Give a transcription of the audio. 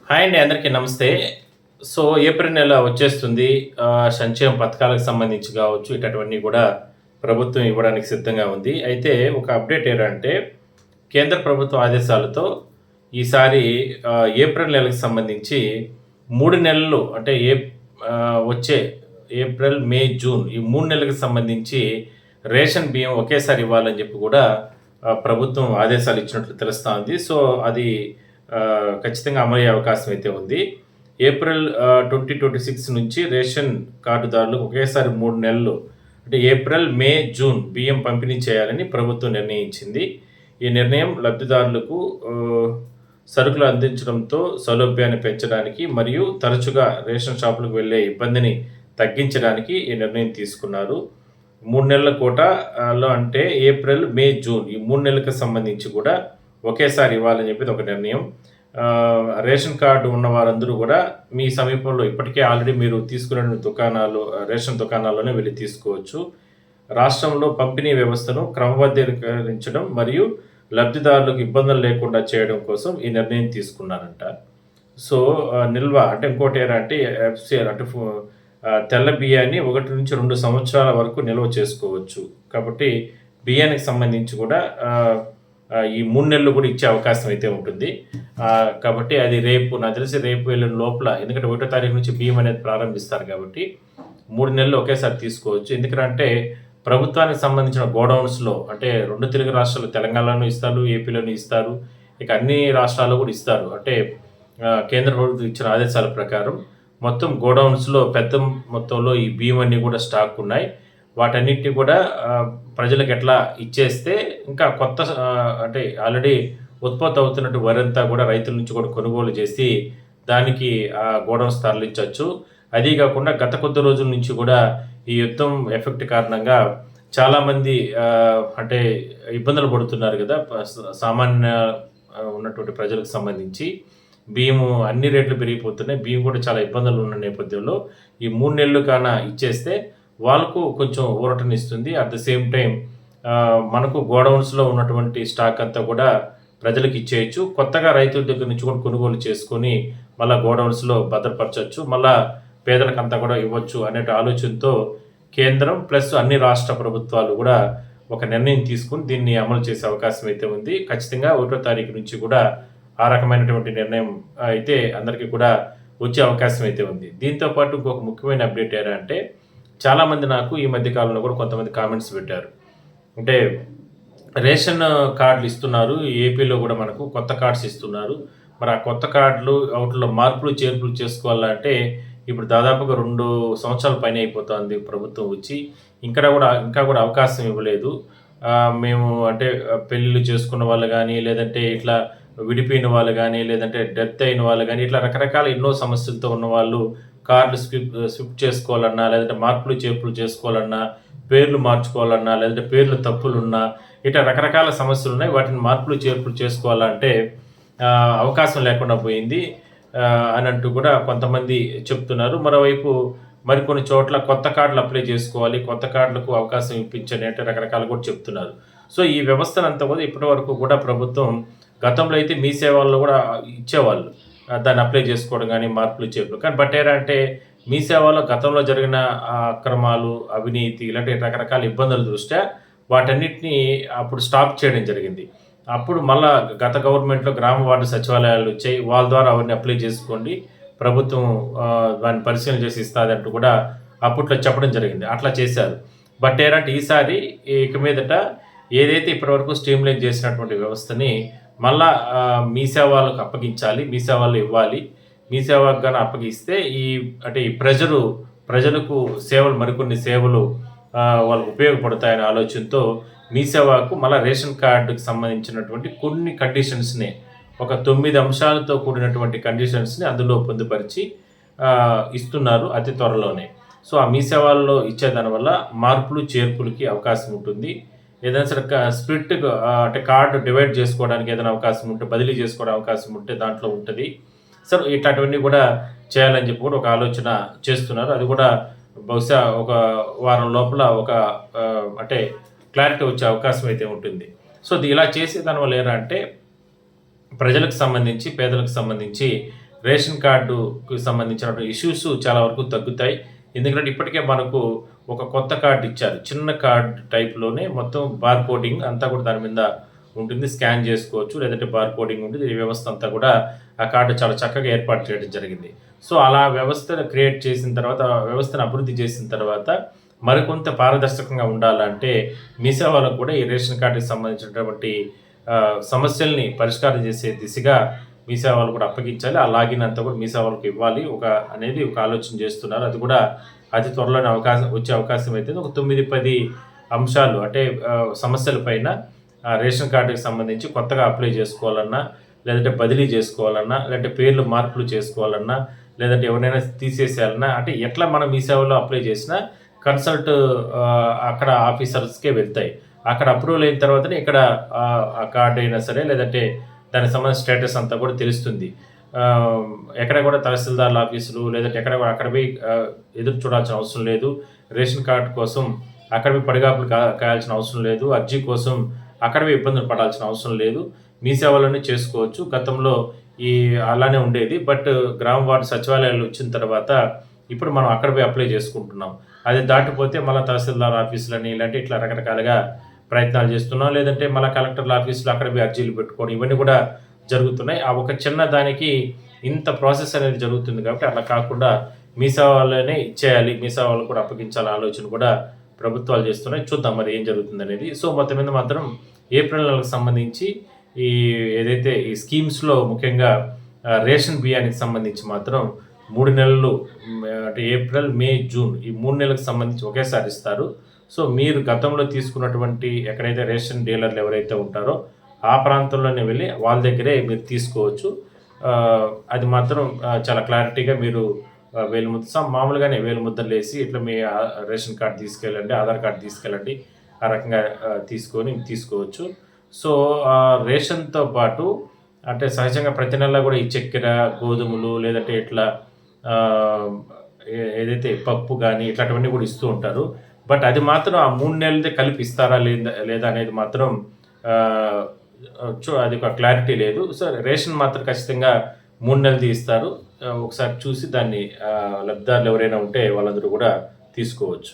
Hi అండి, అందరికీ నమస్తే. సో, ఏప్రిల్ నెల వచ్చేస్తుంది. సంక్షేమ పథకాలకు సంబంధించి కావచ్చు, ఇటువంటివన్నీ కూడా ప్రభుత్వం ఇవ్వడానికి సిద్ధంగా ఉంది. అయితే ఒక అప్డేట్ ఏంటంటే, కేంద్ర ప్రభుత్వ ఆదేశాలతో ఈసారి ఏప్రిల్ నెలకు సంబంధించి 3 నెలలు అంటే వచ్చే ఏప్రిల్, మే, జూన్ ఈ 3 నెలలకు సంబంధించి రేషన్ బియ్యం ఒకేసారి ఇవ్వాలని చెప్పి కూడా ప్రభుత్వం ఆదేశాలు ఇచ్చినట్లు తెలుస్తా ఉంది. సో, అది ఖచ్చితంగా అమలయ్యే అవకాశం అయితే ఉంది. ఏప్రిల్ 2026 నుంచి రేషన్ కార్డుదారులకు ఒకేసారి 3 నెలలు అంటే ఏప్రిల్, మే, జూన్ బియ్యం పంపిణీ చేయాలని ప్రభుత్వం నిర్ణయించింది. ఈ నిర్ణయం లబ్ధిదారులకు సరుకులు అందించడంతో సౌలభ్యాన్ని పెంచడానికి మరియు తరచుగా రేషన్ షాపులకు వెళ్ళే ఇబ్బందిని తగ్గించడానికి ఈ నిర్ణయం తీసుకున్నారు. 3 నెలల కోటాలో అంటే ఏప్రిల్, మే, జూన్ ఈ 3 నెలలకు సంబంధించి కూడా ఒకేసారి ఇవ్వాలని చెప్పేది ఒక నిర్ణయం. రేషన్ కార్డు ఉన్న వారందరూ కూడా మీ సమీపంలో ఇప్పటికే ఆల్రెడీ మీరు తీసుకునే దుకాణాలు, రేషన్ దుకాణాల్లోనే వెళ్ళి తీసుకోవచ్చు. రాష్ట్రంలో పంపిణీ వ్యవస్థను క్రమబద్ధీకరించడం మరియు లబ్ధిదారులకు ఇబ్బందులు లేకుండా చేయడం కోసం ఈ నిర్ణయం తీసుకున్నారంట. సో, నిల్వ అంటే ఇంకోటి ఏంటంటే ఎఫ్‌సిఆర్ అంటే తెల్ల బియ్యాన్ని 1-2 సంవత్సరాల వరకు నిల్వ చేసుకోవచ్చు. కాబట్టి బియ్యానికి సంబంధించి కూడా ఈ 3 నెలలు కూడా ఇచ్చే అవకాశం అయితే ఉంటుంది. కాబట్టి అది నాకు తెలిసి రేపు ఎల్లుండి లోపల, ఎందుకంటే 1వ తారీఖు నుంచి బియ్యం అనేది ప్రారంభిస్తారు కాబట్టి 3 నెలలు ఒకేసారి తీసుకోవచ్చు. ఎందుకంటే ప్రభుత్వానికి సంబంధించిన గోడౌన్స్‌లో అంటే 2 తెలుగు రాష్ట్రాలు, తెలంగాణలోనూ ఇస్తారు, ఏపీలోనూ ఇస్తారు. ఇక అన్ని రాష్ట్రాల్లో కూడా ఇస్తారు. అంటే కేంద్ర ప్రభుత్వం ఇచ్చిన ఆదేశాల ప్రకారం మొత్తం గోడౌన్స్‌లో పెద్ద మొత్తంలో ఈ బియ్యం అన్నీ కూడా స్టాక్ ఉన్నాయి. వాటన్నిటిని కూడా ప్రజలకు ఎట్లా ఇచ్చేస్తే ఇంకా కొత్త అంటే ఆల్రెడీ ఉత్పత్తి అవుతున్నట్టు వరంతా కూడా రైతుల నుంచి కూడా కొనుగోలు చేసి దానికి గోడౌన్స్ తరలించవచ్చు. అదీ కాకుండా గత కొద్ది రోజుల నుంచి కూడా ఈ యుద్ధం ఎఫెక్ట్ కారణంగా చాలామంది అంటే ఇబ్బందులు పడుతున్నారు కదా, సామాన్య ఉన్నటువంటి ప్రజలకు సంబంధించి. బియ్యము అన్ని రేట్లు పెరిగిపోతున్నాయి. బియ్యం కూడా చాలా ఇబ్బందులు ఉన్న నేపథ్యంలో ఈ 3 నెలలు ఇచ్చేస్తే వాళ్ళకు కొంచెం ఊరటనిస్తుంది. అట్ ద సేమ్ టైం మనకు గోడౌన్స్‌లో ఉన్నటువంటి స్టాక్ అంతా కూడా ప్రజలకు ఇచ్చేయచ్చు. కొత్తగా రైతుల దగ్గర నుంచి కూడా కొనుగోలు చేసుకొని మళ్ళా గోడౌన్స్‌లో భద్రపరచొచ్చు. మళ్ళా పేదలకంతా కూడా ఇవ్వచ్చు అనే ఆలోచనతో కేంద్రం ప్లస్ అన్ని రాష్ట్ర ప్రభుత్వాలు కూడా ఒక నిర్ణయం తీసుకొని దీన్ని అమలు చేసే అవకాశం అయితే ఉంది. ఖచ్చితంగా 1వ తారీఖు నుంచి కూడా ఆ రకమైనటువంటి నిర్ణయం అయితే అందరికీ కూడా వచ్చే అవకాశం అయితే ఉంది. దీంతో పాటు ఇంకొక ముఖ్యమైన అప్డేట్ ఏంటంటే, చాలామంది నాకు ఈ మధ్య కాలంలో కూడా కొంతమంది కామెంట్స్ పెట్టారు. అంటే రేషన్ కార్డులు ఇస్తున్నారు, ఏపీలో కూడా మనకు కొత్త కార్డ్స్ ఇస్తున్నారు. మరి ఆ కొత్త కార్డులు వాటిలో మార్పులు చేర్పులు చేసుకోవాలంటే ఇప్పుడు దాదాపుగా 2 సంవత్సరాల పైన అయిపోతుంది ప్రభుత్వం వచ్చి. ఇంకా కూడా అవకాశం ఇవ్వలేదు. మేము అంటే పెళ్ళిళ్ళు చేసుకున్న వాళ్ళు కానీ, లేదంటే ఇట్లా విడిపోయిన వాళ్ళు కానీ, లేదంటే డెత్ అయిన వాళ్ళు కానీ, ఇట్లా రకరకాల ఎన్నో సమస్యలతో ఉన్నవాళ్ళు కార్డులు స్విప్ చేసుకోవాలన్నా, లేదంటే మార్పులు చేర్పులు చేసుకోవాలన్నా, పేర్లు మార్చుకోవాలన్నా, లేదంటే పేర్లు తప్పులున్నా, ఇట్లా రకరకాల సమస్యలు ఉన్నాయి. వాటిని మార్పులు చేర్పులు చేసుకోవాలంటే అవకాశం లేకుండా పోయింది అని అంటూ కూడా కొంతమంది చెప్తున్నారు. మరోవైపు మరికొన్ని చోట్ల కొత్త కార్డులు అప్లై చేసుకోవాలి, కొత్త కార్డులకు అవకాశం ఇప్పించండి అంటే రకరకాలు కూడా చెప్తున్నారు. సో, ఈ వ్యవస్థనంతా కూడా ఇప్పటి వరకు కూడా ప్రభుత్వం, గతంలో అయితే మీ సేవల్లో కూడా ఇచ్చేవాళ్ళు దాన్ని అప్లై చేసుకోవడం కానీ, మార్పులు చేర్పులు కానీ. బట్ ఏంటంటే మీ సేవలో గతంలో జరిగిన అక్రమాలు, అవినీతి ఇలాంటి రకరకాల ఇబ్బందుల దృష్ట్యా వాటన్నిటిని అప్పుడు స్టాప్ చేయడం జరిగింది. అప్పుడు మళ్ళా గత గవర్నమెంట్‌లో గ్రామ వార్డు సచివాలయాలు వచ్చాయి. వాళ్ళ ద్వారా అవన్నీ అప్లై చేసుకోండి, ప్రభుత్వం దాన్ని పరిశీలన చేసి ఇస్తాదంటూ కూడా అప్పట్లో చెప్పడం జరిగింది. అట్లా చేశారు. బట్ ఏంటంటే ఈసారి ఇక మీదట ఏదైతే ఇప్పటివరకు స్ట్రీమ్‌లైన్ చేసినటువంటి వ్యవస్థని మళ్ళా మీ సేవలకు అప్పగించాలి, మీ సేవలు ఇవ్వాలి. మీ సేవకు గాని అప్పగిస్తే అంటే ఈ ప్రజలకు సేవలు, మరికొన్ని సేవలు వాళ్ళకు ఉపయోగపడతాయనే ఆలోచనతో మీ సేవకు మళ్ళా రేషన్ కార్డుకి సంబంధించినటువంటి కొన్ని కండిషన్స్‌ని, ఒక 9 అంశాలతో కూడినటువంటి కండిషన్స్‌ని అందులో పొందుపరిచి ఇస్తున్నారు అతి త్వరలోనే. సో, ఆ మీ సేవల్లో ఇచ్చేదానివల్ల మార్పులు చేర్పులకి అవకాశం ఉంటుంది. ఏదైనా సరే అంటే కార్డు డివైడ్ చేసుకోవడానికి ఏదైనా అవకాశం ఉంటే, బదిలీ చేసుకోవడానికి అవకాశం ఉంటే దాంట్లో ఉంటుంది. సో, ఇట్లాంటివన్నీ కూడా చేయాలని చెప్పి కూడా ఒక ఆలోచన చేస్తున్నారు. అది కూడా బహుశా ఒక వారం లోపల అంటే క్లారిటీ వచ్చే అవకాశం అయితే ఉంటుంది. సో, ఇలా చేసే దానివల్ల ఏంటంటే ప్రజలకు సంబంధించి, పేదలకు సంబంధించి రేషన్ కార్డుకు సంబంధించినటువంటి ఇష్యూస్ చాలా వరకు తగ్గుతాయి. ఎందుకంటే ఇప్పటికే మనకు ఒక కొత్త కార్డ్ ఇచ్చారు. చిన్న కార్డ్ టైప్‌లోనే మొత్తం బార్ కోడింగ్ అంతా కూడా దాని మీద ఉంటుంది. స్కాన్ చేసుకోవచ్చు. లేదంటే బార్ కోడింగ్ ఉంటుంది. ఈ వ్యవస్థ అంతా కూడా ఆ కార్డ్ చాలా చక్కగా ఏర్పాటు చేయడం జరిగింది. సో, అలా వ్యవస్థను క్రియేట్ చేసిన తర్వాత, ఆ వ్యవస్థను అభివృద్ధి చేసిన తర్వాత మరికొంత పారదర్శకంగా ఉండాలంటే మీ సేవలకు కూడా ఈ రేషన్ కార్డుకి సంబంధించినటువంటి సమస్యల్ని పరిష్కారం చేసే దిశగా మీ సేవలు కూడా అప్పగించాలి. ఆ లాగిన్ అంతా కూడా మీ సేవలకు ఇవ్వాలి అనేది ఒక ఆలోచన చేస్తున్నారు. అది కూడా అతి త్వరలోనే వచ్చే అవకాశం అయితే ఒక 9, 10 అంశాలు అంటే సమస్యల పైన రేషన్ కార్డుకి సంబంధించి కొత్తగా అప్లై చేసుకోవాలన్నా, లేదంటే బదిలీ చేసుకోవాలన్నా, లేదంటే పేర్లు మార్పులు చేసుకోవాలన్నా, లేదంటే ఎవరినైనా తీసేసేయాలన్నా, అంటే ఎట్లా మనం మీ సేవలో అప్లై చేసినా కన్సల్ట్ అక్కడ ఆఫీసర్స్‌కే వెళ్తాయి. అక్కడ అప్రూవల్ అయిన తర్వాతనే ఇక్కడ ఆ కార్డ్ అయినా సరే, లేదంటే దానికి సంబంధించిన స్టేటస్ అంతా కూడా తెలుస్తుంది. ఎక్కడ కూడా తహసీల్దార్ల ఆఫీసులు లేదంటే ఎక్కడ కూడా అక్కడ పోయి ఎదురు చూడాల్సిన అవసరం లేదు. రేషన్ కార్డ్ కోసం అక్కడ పోయి పడిగాపులు కాయాల్సిన అవసరం లేదు. అర్జీ కోసం అక్కడ పోయి ఇబ్బందులు పడాల్సిన అవసరం లేదు. మీ సేవలోనే చేసుకోవచ్చు. గతంలో అలానే ఉండేది. బట్ గ్రామ వార్డు సచివాలయాలు వచ్చిన తర్వాత ఇప్పుడు మనం అక్కడ పోయి అప్లై చేసుకుంటున్నాం. అది దాటిపోతే మళ్ళా తహసీల్దార్ ఆఫీసులని ఇట్లా రకరకాలుగా ప్రయత్నాలు చేస్తున్నాం. లేదంటే మళ్ళా కలెక్టర్ల ఆఫీసులో అక్కడ పోయి అర్జీలు పెట్టుకోవడం ఇవన్నీ కూడా జరుగుతున్నాయి. ఆ ఒక చిన్న దానికి ఇంత ప్రాసెస్ అనేది జరుగుతుంది కాబట్టి అట్లా కాకుండా మీ సేవలోనే ఇచ్చేయాలి. మీ సేవలు కూడా అప్పగించాలి ఆలోచన కూడా ప్రభుత్వాలు చేస్తున్నాయి. చూద్దాం మరి ఏం జరుగుతుందనేది. సో, మొత్తం మీద మాత్రం ఏప్రిల్ నెలకు సంబంధించి ఏదైతే ఈ స్కీమ్స్‌లో ముఖ్యంగా రేషన్ బియ్యానికి సంబంధించి మాత్రం 3 నెలలు అంటే ఏప్రిల్, మే, జూన్ ఈ 3 నెలలకు సంబంధించి ఒకేసారి ఇస్తారు. సో, మీరు గతంలో తీసుకున్నటువంటి ఎక్కడైతే రేషన్ డీలర్లు ఎవరైతే ఉంటారో ఆ ప్రాంతంలోనే వెళ్ళి వాళ్ళ దగ్గరే మీరు తీసుకోవచ్చు. అది మాత్రం చాలా క్లారిటీగా మీరు వేలిముద్ర మామూలుగానే వేలిముద్రలేసి ఇట్లా మీ రేషన్ కార్డ్ తీసుకెళ్ళండి, ఆధార్ కార్డ్ తీసుకెళ్ళండి. ఆ రకంగా తీసుకోవచ్చు. సో, రేషన్‌తో పాటు అంటే సహజంగా ప్రతి నెల కూడా ఈ చక్కెర, గోధుమలు లేదంటే ఇట్లా ఆహ్, ఏదైతే పప్పు గానీ ఇట్లాంటివన్నీ కూడా ఇస్తూ ఉంటారు. బట్ అది మాత్రం ఆ 3 నెలలదే కలిపి ఇస్తారా లేదా అనేది మాత్రం ఆహ్, అది ఒక క్లారిటీ లేదు. సో, రేషన్ మాత్రం ఖచ్చితంగా 3 నెలలది ఇస్తారు. ఒకసారి చూసి దాన్ని లబ్ధిదారులు ఎవరైనా ఉంటే వాళ్ళందరూ కూడా తీసుకోవచ్చు.